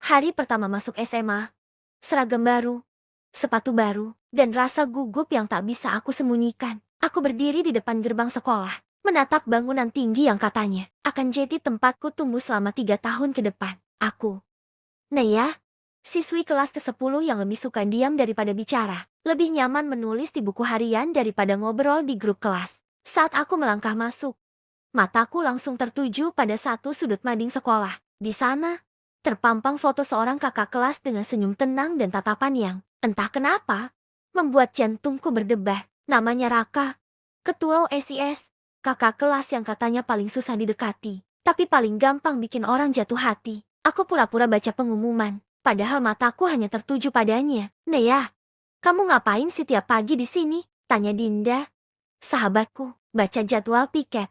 Hari pertama masuk SMA, seragam baru, sepatu baru, dan rasa gugup yang tak bisa aku sembunyikan. Aku berdiri di depan gerbang sekolah, menatap bangunan tinggi yang katanya akan jadi tempatku tumbuh selama 3 tahun ke depan. Aku, Naya, siswi kelas ke-10 yang lebih suka diam daripada bicara, lebih nyaman menulis di buku harian daripada ngobrol di grup kelas. Saat aku melangkah masuk, mataku langsung tertuju pada satu sudut mading sekolah. Di sana, terpampang foto seorang kakak kelas dengan senyum tenang dan tatapan yang, entah kenapa, membuat jantungku berdebar. Namanya Raka, ketua OSIS, kakak kelas yang katanya paling susah didekati, tapi paling gampang bikin orang jatuh hati. Aku pura-pura baca pengumuman, padahal mataku hanya tertuju padanya. Nea, kamu ngapain sih tiap pagi di sini? Tanya Dinda, sahabatku. Baca jadwal piket.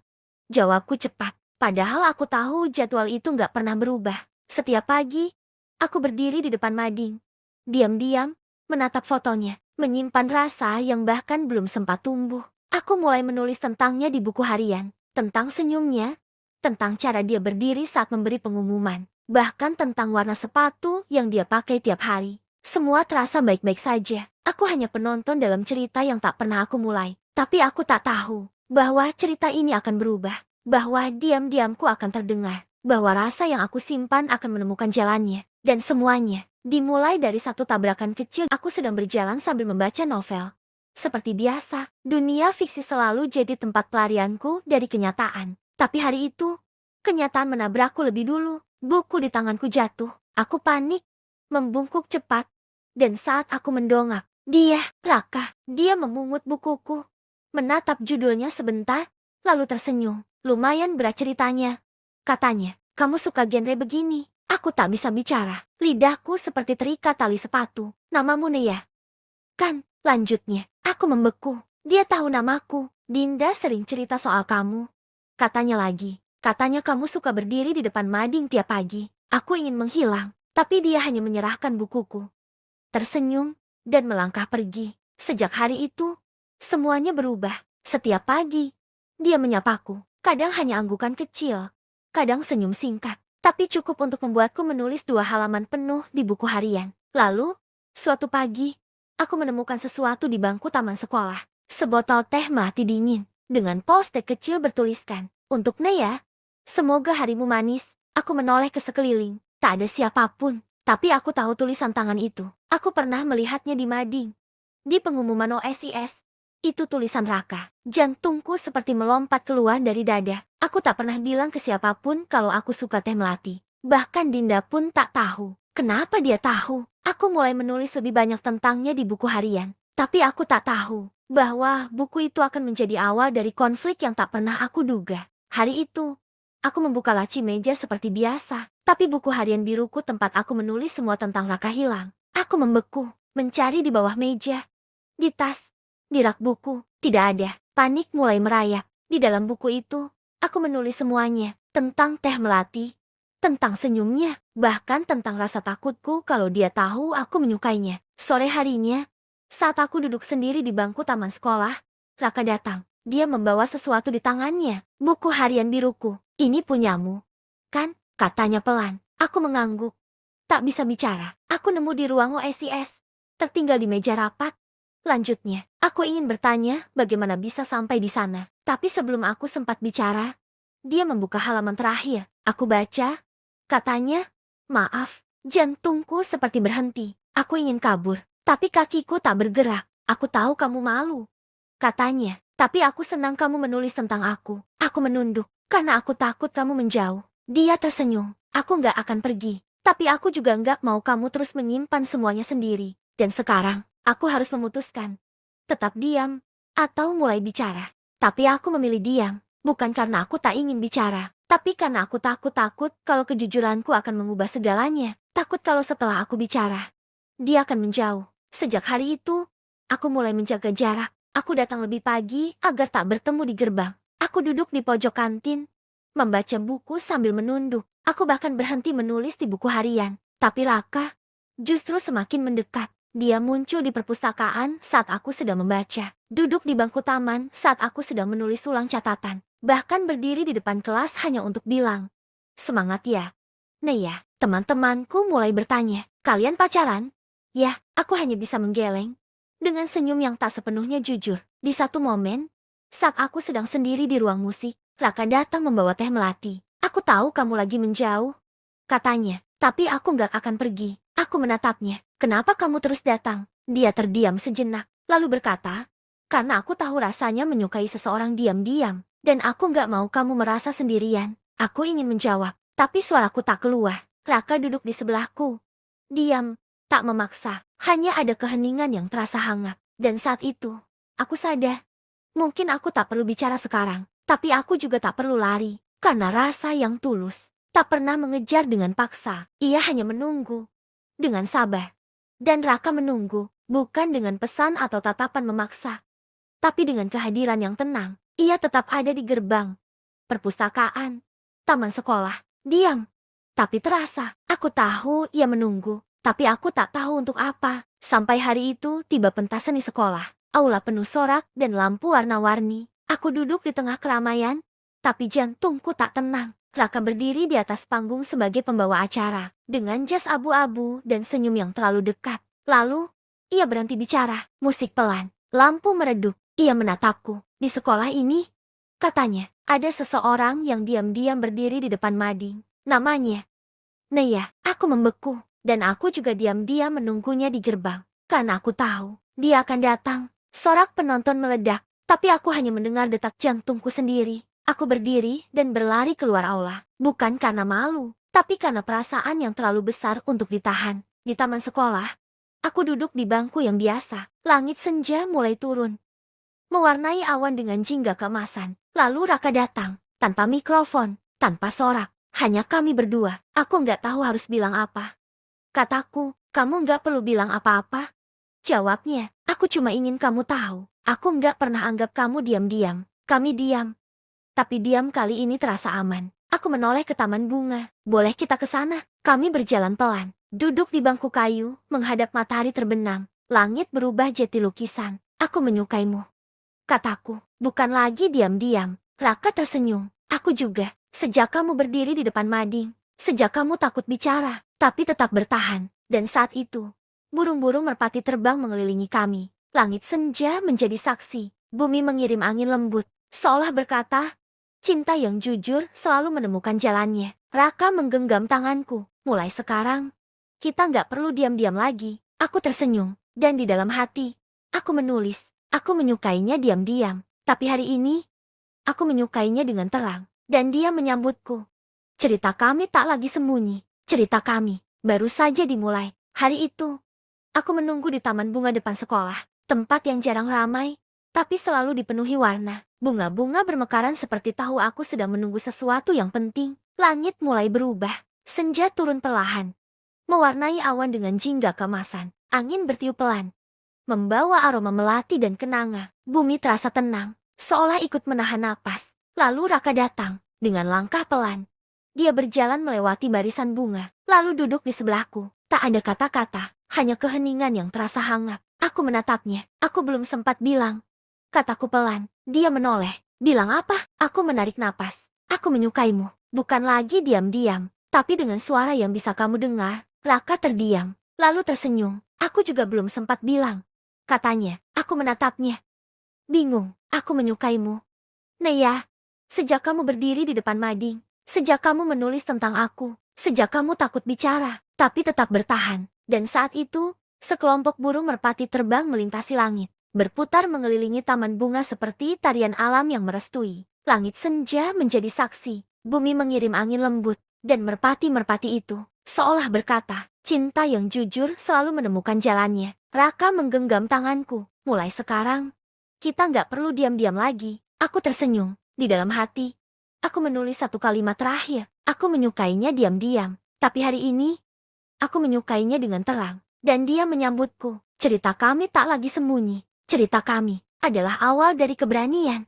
Jawabku cepat, padahal aku tahu jadwal itu nggak pernah berubah. Setiap pagi, aku berdiri di depan mading, diam-diam, menatap fotonya, menyimpan rasa yang bahkan belum sempat tumbuh. Aku mulai menulis tentangnya di buku harian, tentang senyumnya, tentang cara dia berdiri saat memberi pengumuman, bahkan tentang warna sepatu yang dia pakai tiap hari. Semua terasa baik-baik saja. Aku hanya penonton dalam cerita yang tak pernah aku mulai. Tapi aku tak tahu bahwa cerita ini akan berubah, bahwa diam-diamku akan terdengar, bahwa rasa yang aku simpan akan menemukan jalannya, dan semuanya dimulai dari satu tabrakan kecil. Aku sedang berjalan sambil membaca novel. Seperti biasa, dunia fiksi selalu jadi tempat pelarianku dari kenyataan. Tapi hari itu, kenyataan menabrakku lebih dulu. Buku di tanganku jatuh. Aku panik, membungkuk cepat, dan saat aku mendongak, Raka, dia memungut bukuku, menatap judulnya sebentar, lalu tersenyum. Lumayan berat ceritanya. Katanya, kamu suka genre begini. Aku tak bisa bicara. Lidahku seperti terikat tali sepatu. Namamu Nea, kan? Lanjutnya, aku membeku. Dia tahu namaku. Dinda sering cerita soal kamu. Katanya lagi, katanya kamu suka berdiri di depan mading tiap pagi. Aku ingin menghilang, tapi dia hanya menyerahkan bukuku, tersenyum, dan melangkah pergi. Sejak hari itu, semuanya berubah. Setiap pagi, dia menyapaku. Kadang hanya anggukan kecil, kadang senyum singkat, tapi cukup untuk membuatku menulis 2 halaman penuh di buku harian. Lalu, suatu pagi, aku menemukan sesuatu di bangku taman sekolah. Sebotol teh mati dingin, dengan post-it kecil bertuliskan, "Untuk Nea, semoga harimu manis." Aku menoleh ke sekeliling, tak ada siapapun. Tapi aku tahu tulisan tangan itu. Aku pernah melihatnya di mading, di pengumuman OSIS. Itu tulisan Raka. Jantungku seperti melompat keluar dari dada. Aku tak pernah bilang ke siapapun kalau aku suka teh melati. Bahkan Dinda pun tak tahu. Kenapa dia tahu? Aku mulai menulis lebih banyak tentangnya di buku harian. Tapi aku tak tahu bahwa buku itu akan menjadi awal dari konflik yang tak pernah aku duga. Hari itu, aku membuka laci meja seperti biasa. Tapi buku harian biruku tempat aku menulis semua tentang Raka hilang. Aku membeku, mencari di bawah meja, di tas, di rak buku. Tidak ada. Panik mulai merayap. Di dalam buku itu, aku menulis semuanya. Tentang teh melati, tentang senyumnya, bahkan tentang rasa takutku kalau dia tahu aku menyukainya. Sore harinya, saat aku duduk sendiri di bangku taman sekolah, Raka datang. Dia membawa sesuatu di tangannya. Buku harian biruku. "Ini punyamu, kan?" Katanya pelan. Aku mengangguk. Tak bisa bicara. Aku nemu di ruang OSIS, tertinggal di meja rapat. Lanjutnya, aku ingin bertanya bagaimana bisa sampai di sana. Tapi sebelum aku sempat bicara, dia membuka halaman terakhir. Aku baca. Katanya, "Maaf." Jantungku seperti berhenti. Aku ingin kabur, tapi kakiku tak bergerak. "Aku tahu kamu malu," katanya. "Tapi aku senang kamu menulis tentang aku." Aku menunduk, karena aku takut kamu menjauh. Dia tersenyum. "Aku nggak akan pergi. Tapi aku juga nggak mau kamu terus menyimpan semuanya sendiri. Dan sekarang, aku harus memutuskan. Tetap diam, atau mulai bicara." Tapi aku memilih diam. Bukan karena aku tak ingin bicara. Tapi karena aku takut kalau kejujuranku akan mengubah segalanya. Takut kalau setelah aku bicara, dia akan menjauh. Sejak hari itu, aku mulai menjaga jarak. Aku datang lebih pagi agar tak bertemu di gerbang. Aku duduk di pojok kantin, membaca buku sambil menunduk. Aku bahkan berhenti menulis di buku harian. Tapi Raka justru semakin mendekat. Dia muncul di perpustakaan saat aku sedang membaca. Duduk di bangku taman saat aku sedang menulis ulang catatan. Bahkan berdiri di depan kelas hanya untuk bilang, "Semangat ya, Nah ya, teman-temanku mulai bertanya, kalian pacaran? Ya, aku hanya bisa menggeleng. Dengan senyum yang tak sepenuhnya jujur. Di satu momen, saat aku sedang sendiri di ruang musik, Raka datang membawa teh melati. Aku tahu kamu lagi menjauh, katanya. Tapi aku nggak akan pergi. Aku menatapnya. Kenapa kamu terus datang? Dia terdiam sejenak, lalu berkata, karena aku tahu rasanya menyukai seseorang diam-diam, dan aku nggak mau kamu merasa sendirian. Aku ingin menjawab, tapi suaraku tak keluar. Raka duduk di sebelahku. Diam, tak memaksa, hanya ada keheningan yang terasa hangat. Dan saat itu, aku sadar, mungkin aku tak perlu bicara sekarang, tapi aku juga tak perlu lari, karena rasa yang tulus tak pernah mengejar dengan paksa. Ia hanya menunggu dengan sabar. Dan Raka menunggu, bukan dengan pesan atau tatapan memaksa, tapi dengan kehadiran yang tenang. Ia tetap ada di gerbang perpustakaan, taman sekolah, diam. Tapi terasa, aku tahu ia menunggu, tapi aku tak tahu untuk apa. Sampai hari itu tiba pentas seni sekolah, aula penuh sorak dan lampu warna-warni. Aku duduk di tengah keramaian, tapi jantungku tak tenang. Raka berdiri di atas panggung sebagai pembawa acara, dengan jas abu-abu dan senyum yang terlalu dekat. Lalu, ia berhenti bicara, musik pelan, lampu meredup. Ia menatapku. Di sekolah ini, katanya, ada seseorang yang diam-diam berdiri di depan mading. Namanya Naya. Aku membeku, dan aku juga diam-diam menunggunya di gerbang. Karena aku tahu, dia akan datang. Sorak penonton meledak, tapi aku hanya mendengar detak jantungku sendiri. Aku berdiri dan berlari keluar aula. Bukan karena malu, tapi karena perasaan yang terlalu besar untuk ditahan. Di taman sekolah, aku duduk di bangku yang biasa. Langit senja mulai turun, mewarnai awan dengan jingga keemasan. Lalu Raka datang, tanpa mikrofon, tanpa sorak. Hanya kami berdua. Aku nggak tahu harus bilang apa. Kataku, kamu nggak perlu bilang apa-apa. Jawabnya, aku cuma ingin kamu tahu. Aku nggak pernah anggap kamu diam-diam. Kami diam. Tapi diam kali ini terasa aman. Aku menoleh ke taman bunga. Boleh kita ke sana? Kami berjalan pelan. Duduk di bangku kayu, menghadap matahari terbenam. Langit berubah jadi lukisan. Aku menyukaimu, kataku. Bukan lagi diam-diam. Raka tersenyum. Aku juga. Sejak kamu berdiri di depan mading. Sejak kamu takut bicara, tapi tetap bertahan. Dan saat itu, burung-burung merpati terbang mengelilingi kami. Langit senja menjadi saksi. Bumi mengirim angin lembut, seolah berkata, cinta yang jujur selalu menemukan jalannya. Raka menggenggam tanganku. Mulai sekarang, kita nggak perlu diam-diam lagi. Aku tersenyum, dan di dalam hati, aku menulis. Aku menyukainya diam-diam. Tapi hari ini, aku menyukainya dengan terang. Dan dia menyambutku. Cerita kami tak lagi sembunyi. Cerita kami baru saja dimulai. Hari itu, aku menunggu di taman bunga depan sekolah. Tempat yang jarang ramai, tapi selalu dipenuhi warna. Bunga-bunga bermekaran seperti tahu aku sedang menunggu sesuatu yang penting. Langit mulai berubah. Senja turun perlahan, mewarnai awan dengan jingga keemasan. Angin bertiup pelan, membawa aroma melati dan kenanga. Bumi terasa tenang, seolah ikut menahan napas. Lalu Raka datang, dengan langkah pelan. Dia berjalan melewati barisan bunga, lalu duduk di sebelahku. Tak ada kata-kata, hanya keheningan yang terasa hangat. Aku menatapnya. Aku belum sempat bilang, kataku pelan. Dia menoleh. Bilang apa? Aku menarik napas. Aku menyukaimu. Bukan lagi diam-diam, tapi dengan suara yang bisa kamu dengar. Raka terdiam, lalu tersenyum. Aku juga belum sempat bilang, katanya. Aku menatapnya. Bingung. Aku menyukaimu, Naya. Sejak kamu berdiri di depan mading, sejak kamu menulis tentang aku, sejak kamu takut bicara, tapi tetap bertahan. Dan saat itu, sekelompok burung merpati terbang melintasi langit, berputar mengelilingi taman bunga seperti tarian alam yang merestui. Langit senja menjadi saksi, bumi mengirim angin lembut, dan merpati-merpati itu seolah berkata, cinta yang jujur selalu menemukan jalannya. Raka menggenggam tanganku. Mulai sekarang, kita nggak perlu diam-diam lagi. Aku tersenyum. Di dalam hati, aku menulis satu kalimat terakhir. Aku menyukainya diam-diam. Tapi hari ini, aku menyukainya dengan terang. Dan dia menyambutku. Cerita kami tak lagi sembunyi. Cerita kami adalah awal dari keberanian.